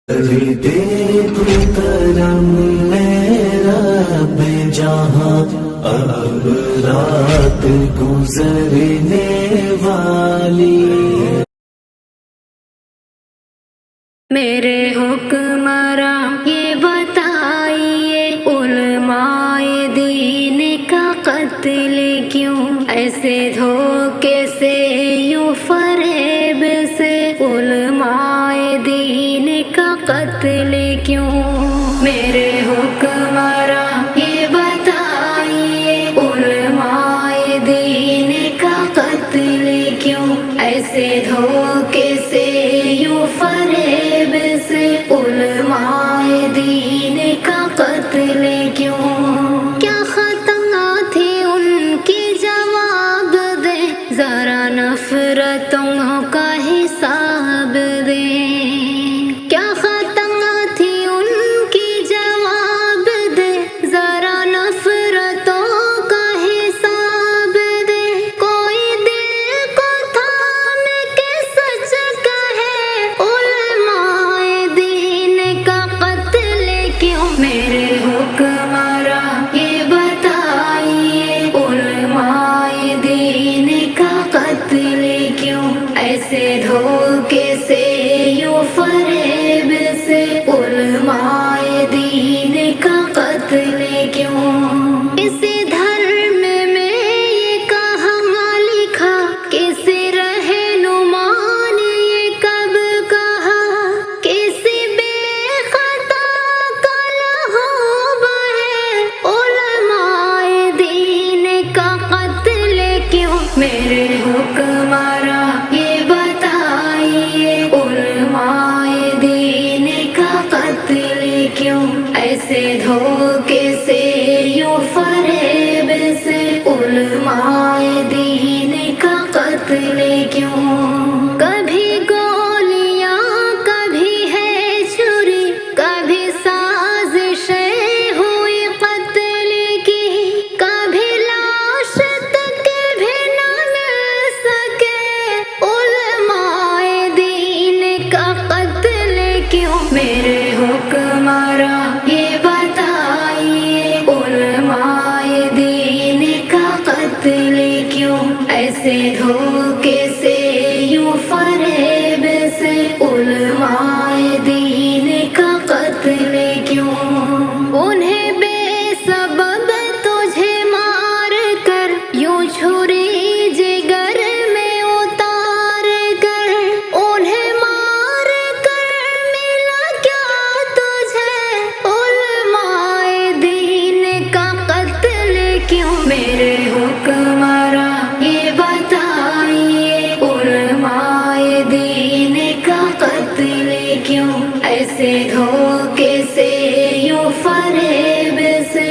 دے تو کرم میرا بے جہاں اب رات گزرنے والی میرے حکمراں یہ بتائیے علماء دین کا قتل کیوں ایسے دھوکے سے یوں فریب سے علماء دین کا قتل کیوں میرے حکمراں یہ بتائیے علماء دین کا قتل کیوں ایسے دھوکے سے یوں فریب سے علماء دین کا قتل کیوں کیا خطا تھی ان کی جواب دے ذرا نفرتوں کا حساب دے کیا خطا تھی ان کی جواب دے ذرا نفرتوں کا حساب دے کوئی دل کو تھام کے سچ کہے علماء دین کا قتل کیوں میرے حکمراں یہ بتائیے علماء دین کا قتل کیوں ایسے دھوکے سے یوں فریب سے علماء دین کا قتل کیوں اسی دھرم میں یہ کہاں لکھا کسی رہنما نے یہ کب کہا کسی بے خطا کا لہو بہے علماء دین کا قتل کیوں میرے حکمراں یہ بتائیے علماء دین کا قتل کیوں ایسے دھوکے سے یوں فریب سے علماء دین کا قتل کیوں کبھی گولیاں کبھی ہے چھری کبھی سازشیں ہوئی قتل کی کبھی لاش تک بھی نہ مل سکے علماء دین کا قتل کیوں میرے حکمراں یہ بتائیے علماء دین کا قتل کیوں ایسے دھوکے سے یوں فریب سے علماء دین کا قتل کیوں انہیں بے سبب تجھے مار کر یوں چھری جگر میں اتار کر انہیں مار کر ملا کیا تجھے علماء دین کا قتل کیوں میرے حکمراں یہ بتائیے علماء دین کا قتل کیوں ایسے دھوکے سے یوں فریب سے